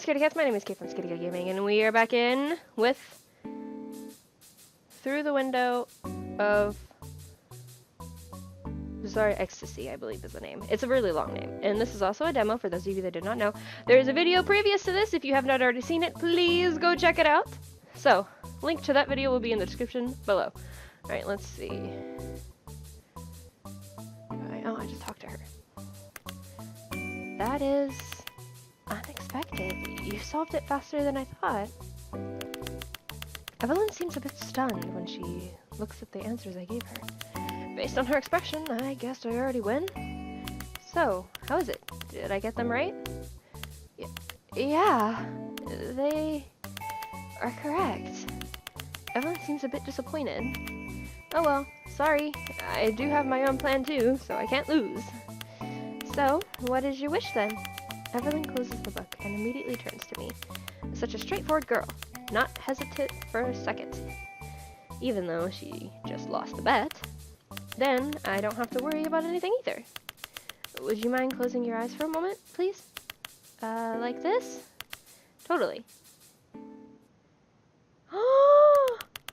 Scaredy Cats, my name is Kate from Scaredy Cat Gaming, and we are back in with Through the Window of Ecstasy, I believe is the name. It's a really long name, and this is also a demo for those of you that did not know. There is a video previous to this. If you have not already seen it, please go check it out. So, link to that video will be in the description below. Alright, let's see. Oh, I just talked to her. That is unexpected. You solved it faster than I thought. Evelyn seems a bit stunned when she looks at the answers I gave her. Based on her expression, I guessed I already win. So, how is it? Did I get them right? Yeah, they are correct. Evelyn seems a bit disappointed. Oh well, sorry. I do have my own plan too, so I can't lose. So, what is your wish then? Evelyn closes the book and immediately turns to me. Such a straightforward girl, not hesitant for a second. Even though she just lost the bet. Then, I don't have to worry about anything either. Would you mind closing your eyes for a moment, please? Like this? Totally.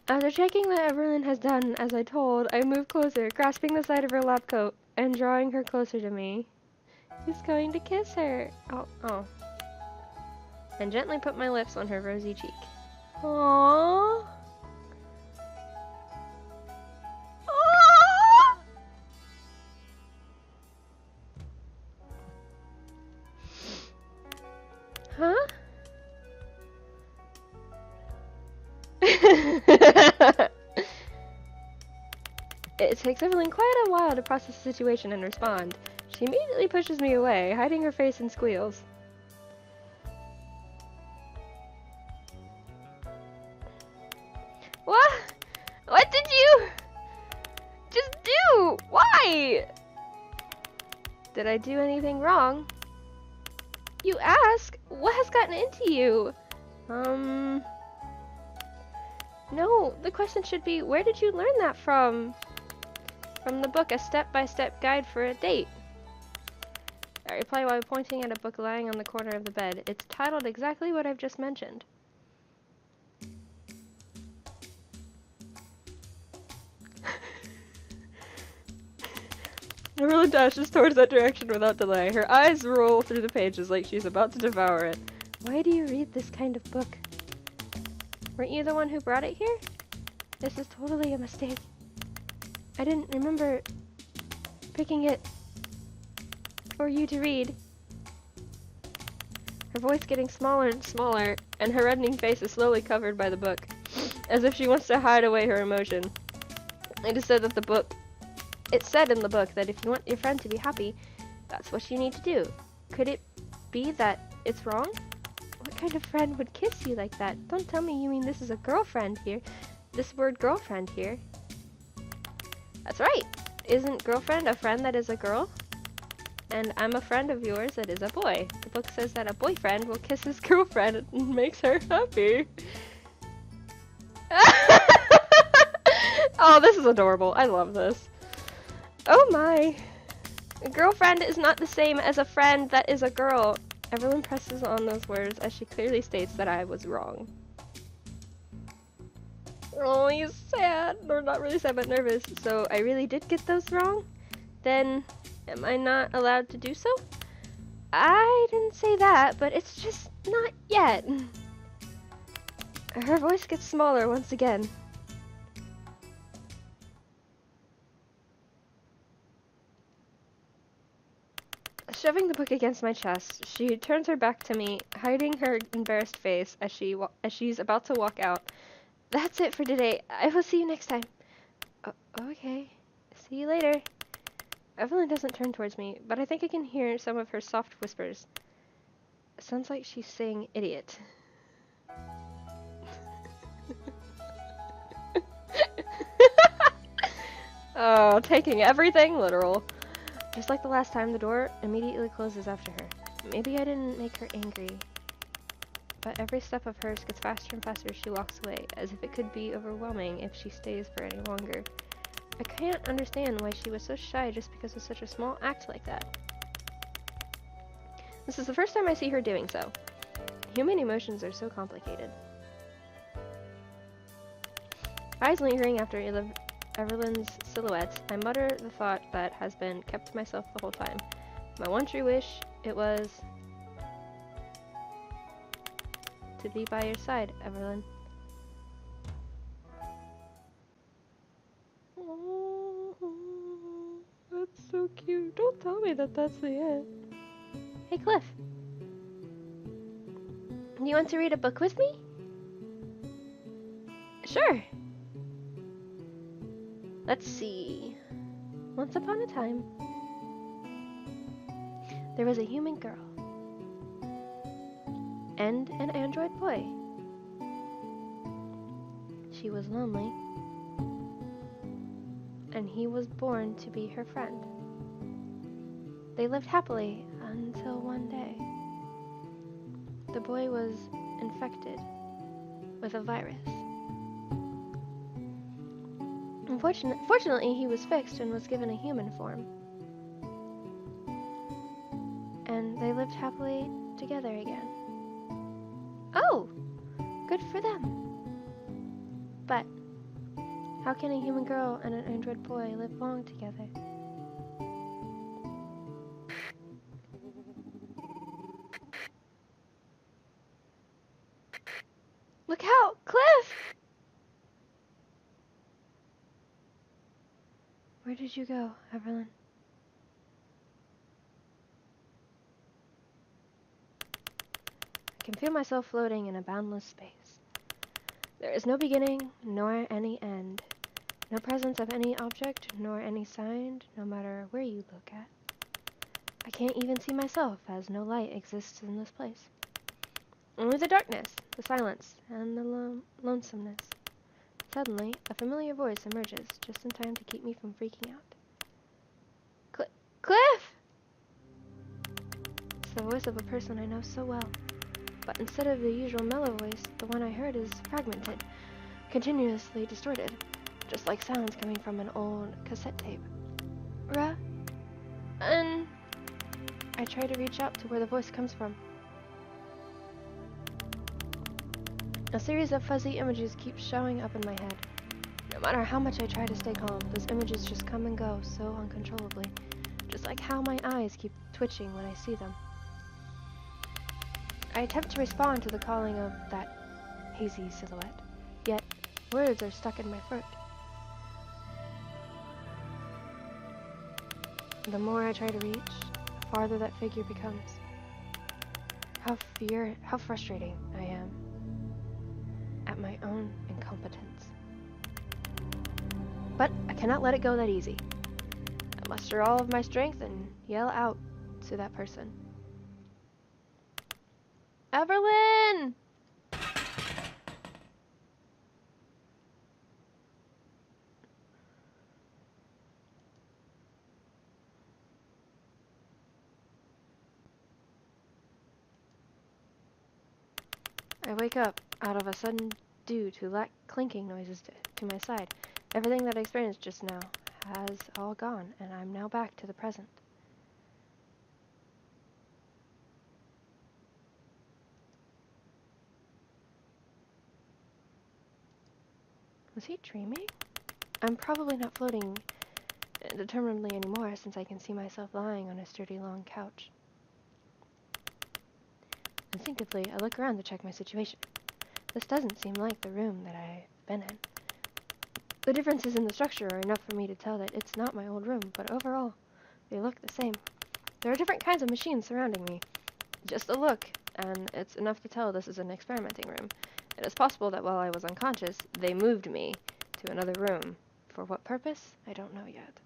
After checking that Evelyn has done as I told, I move closer, grasping the side of her lab coat and drawing her closer to me. He's going to kiss her. Oh. And gently put my lips on her rosy cheek. Aww. Aww. Huh? It takes Evelyn quite a while to process the situation and respond. She immediately pushes me away, hiding her face in squeals. What? What did you just do? Why? Did I do anything wrong? You ask? What has gotten into you? No, the question should be, where did you learn that from? From the book, A Step-by-Step Guide for a Date. I reply while pointing at a book lying on the corner of the bed. It's titled exactly what I've just mentioned. Evelyn dashes towards that direction without delay. Her eyes roll through the pages like she's about to devour it. Why do you read this kind of book? Weren't you the one who brought it here? This is totally a mistake. I didn't remember picking it for you to read. Her voice getting smaller and smaller, and her reddening face is slowly covered by the book, as if she wants to hide away her emotion. It is said that it said in the book that if you want your friend to be happy, that's what you need to do. Could it be that it's wrong? What kind of friend would kiss you like that? Don't tell me you mean this is a girlfriend here. This word girlfriend here. That's right. Isn't girlfriend a friend that is a girl? And I'm a friend of yours that is a boy. The book says that a boyfriend will kiss his girlfriend and makes her happy. Oh, this is adorable. I love this. Oh my. A girlfriend is not the same as a friend that is a girl. Evelyn presses on those words as she clearly states that I was wrong. Oh, he's sad. Or not really sad, but nervous. So I really did get those wrong? Then am I not allowed to do so? I didn't say that, but it's just not yet. Her voice gets smaller once again. Shoving the book against my chest, she turns her back to me, hiding her embarrassed face as she's about to walk out. That's it for today. I will see you next time. Okay. See you later. Evelyn doesn't turn towards me, but I think I can hear some of her soft whispers. It sounds like she's saying idiot. Oh, taking everything literal. Just like the last time, the door immediately closes after her. Maybe I didn't make her angry, but every step of hers gets faster and faster as she walks away, as if it could be overwhelming if she stays for any longer. I can't understand why she was so shy just because of such a small act like that. This is the first time I see her doing so. Human emotions are so complicated. Eyes lingering after Evelyn's silhouette, I mutter the thought that has been kept to myself the whole time. My one true wish, it was to be by your side, Evelyn. Oh, that's so cute. Don't tell me that that's the end. Hey, Cliff. Do you want to read a book with me? Sure. Let's see. Once upon a time, there was a human girl and an android boy. She was lonely, and he was born to be her friend. They lived happily until one day. The boy was infected with a virus. Fortunately, he was fixed and was given a human form. And they lived happily together again. Oh! Good for them. But how can a human girl and an android boy live long together? Look out! Cliff! Where did you go, Evelyn? I can feel myself floating in a boundless space. There is no beginning, nor any end. No presence of any object, nor any sign, no matter where you look at. I can't even see myself, as no light exists in this place. Only the darkness, the silence, and the lonesomeness. Suddenly, a familiar voice emerges, just in time to keep me from freaking out. Cliff! It's the voice of a person I know so well. But instead of the usual mellow voice, the one I heard is fragmented, continuously distorted, just like sounds coming from an old cassette tape. And I try to reach out to where the voice comes from. A series of fuzzy images keep showing up in my head. No matter how much I try to stay calm, those images just come and go so uncontrollably, just like how my eyes keep twitching when I see them. I attempt to respond to the calling of that hazy silhouette, yet words are stuck in my throat. The more I try to reach, the farther that figure becomes. How frustrating I am at my own incompetence. But I cannot let it go that easy. I muster all of my strength and yell out to that person. Evelyn! I wake up out of a sudden due to loud clinking noises to my side. Everything that I experienced just now has all gone, and I'm now back to the present. Was he dreaming? I'm probably not floating determinedly anymore, since I can see myself lying on a sturdy long couch. Instinctively, I look around to check my situation. This doesn't seem like the room that I've been in. The differences in the structure are enough for me to tell that it's not my old room, but overall, they look the same. There are different kinds of machines surrounding me. Just a look, and it's enough to tell this is an experimenting room. It is possible that while I was unconscious, they moved me to another room. For what purpose? I don't know yet.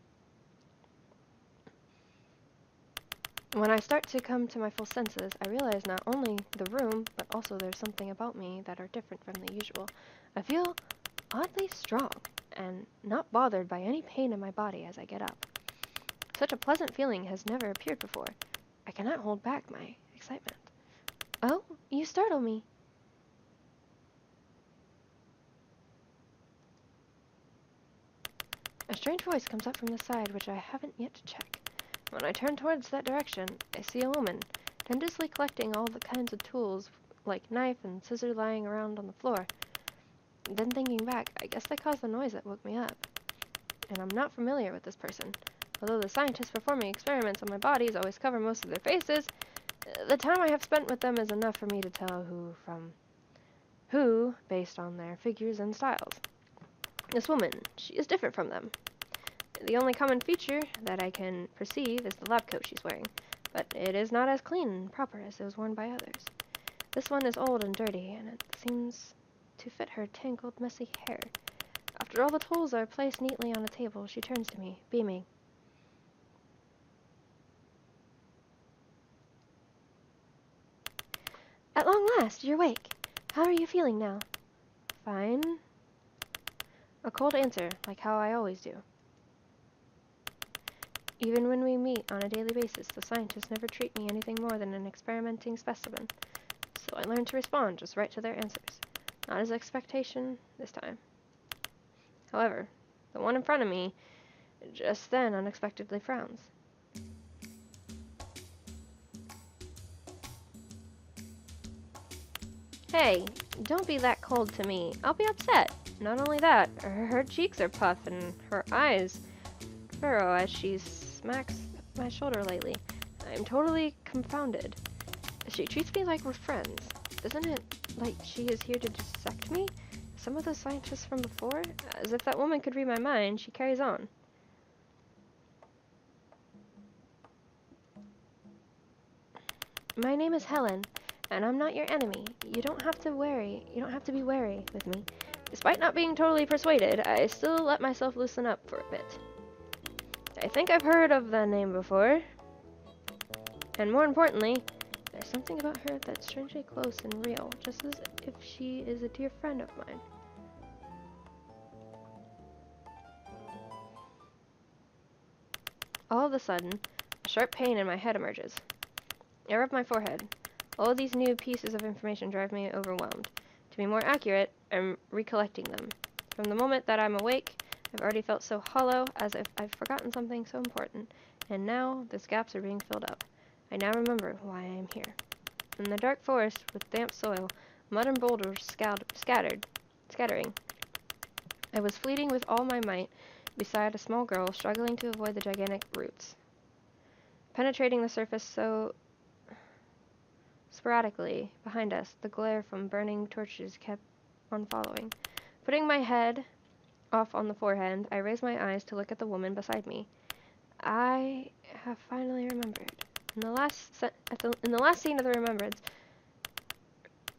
When I start to come to my full senses, I realize not only the room, but also there's something about me that are different from the usual. I feel oddly strong, and not bothered by any pain in my body as I get up. Such a pleasant feeling has never appeared before. I cannot hold back my excitement. Oh, you startle me. A strange voice comes up from the side, which I haven't yet to check. When I turn towards that direction, I see a woman, tendiously collecting all the kinds of tools like knife and scissors lying around on the floor. Then thinking back, I guess they caused the noise that woke me up. And I'm not familiar with this person. Although the scientists performing experiments on my bodies always cover most of their faces, the time I have spent with them is enough for me to tell who from who based on their figures and styles. This woman, she is different from them. The only common feature that I can perceive is the lab coat she's wearing, but it is not as clean and proper as those worn by others. This one is old and dirty, and it seems to fit her tangled, messy hair. After all the tools are placed neatly on a table, she turns to me, beaming. At long last, you're awake. How are you feeling now? Fine. A cold answer, like how I always do. Even when we meet on a daily basis, the scientists never treat me anything more than an experimenting specimen. So I learned to respond just right to their answers. Not as expectation this time. However, the one in front of me just then unexpectedly frowns. Hey, don't be that cold to me. I'll be upset. Not only that, her cheeks are puffed and her eyes furrow as she smacks my shoulder lately. I'm totally confounded. She treats me like we're friends. Isn't it like she is here to dissect me? Some of the scientists from before? As if that woman could read my mind, she carries on. My name is Helen, and I'm not your enemy. You don't have to be wary with me. Despite not being totally persuaded, I still let myself loosen up for a bit. I think I've heard of the name before. And more importantly, there's something about her that's strangely close and real, just as if she is a dear friend of mine. All of a sudden, a sharp pain in my head emerges. I rub my forehead. All of these new pieces of information drive me overwhelmed. To be more accurate, I'm recollecting them. From the moment that I'm awake, I've already felt so hollow, as if I've forgotten something so important, and now those gaps are being filled up. I now remember why I am here. In the dark forest, with damp soil, mud and boulders scattering, I was fleeing with all my might beside a small girl struggling to avoid the gigantic roots. Penetrating the surface so sporadically behind us, the glare from burning torches kept on following. Putting my head off on the forehead, I raised my eyes to look at the woman beside me. I have finally remembered. In the last scene of the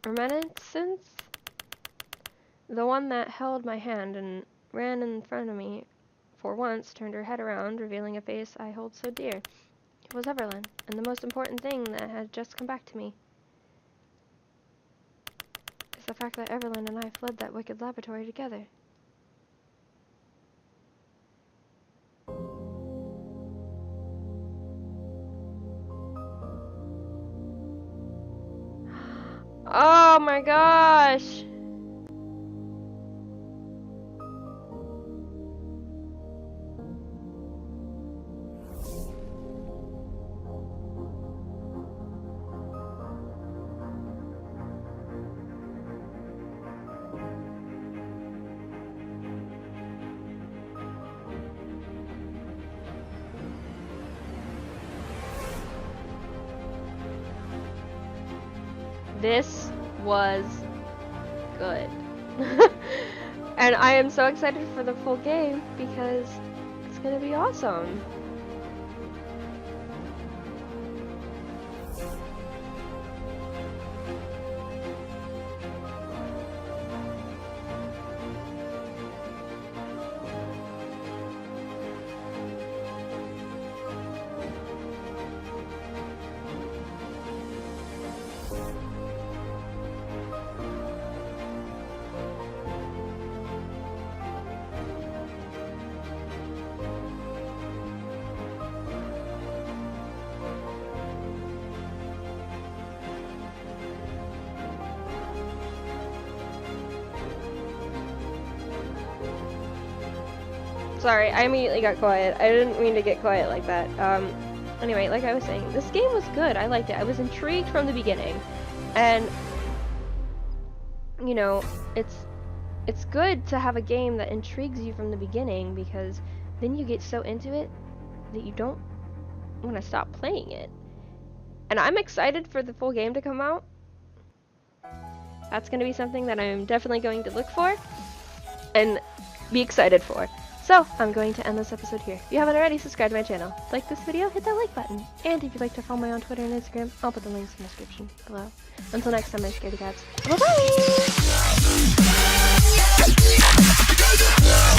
reminiscence, the one that held my hand and ran in front of me for once turned her head around, revealing a face I hold so dear. It was Everlyn, and the most important thing that had just come back to me is the fact that Everlyn and I fled that wicked laboratory together. Oh my gosh! This was good. And I am so excited for the full game because it's gonna be awesome. Sorry, I immediately got quiet. I didn't mean to get quiet like that. Anyway, like I was saying, this game was good. I liked it. I was intrigued from the beginning. And you know, it's good to have a game that intrigues you from the beginning, because then you get so into it that you don't want to stop playing it. And I'm excited for the full game to come out. That's going to be something that I'm definitely going to look for and be excited for. So, I'm going to end this episode here. If you haven't already, subscribe to my channel. Like this video, hit that like button. And if you'd like to follow me on Twitter and Instagram, I'll put the links in the description below. Until next time, my scaredy cats. Bye-bye!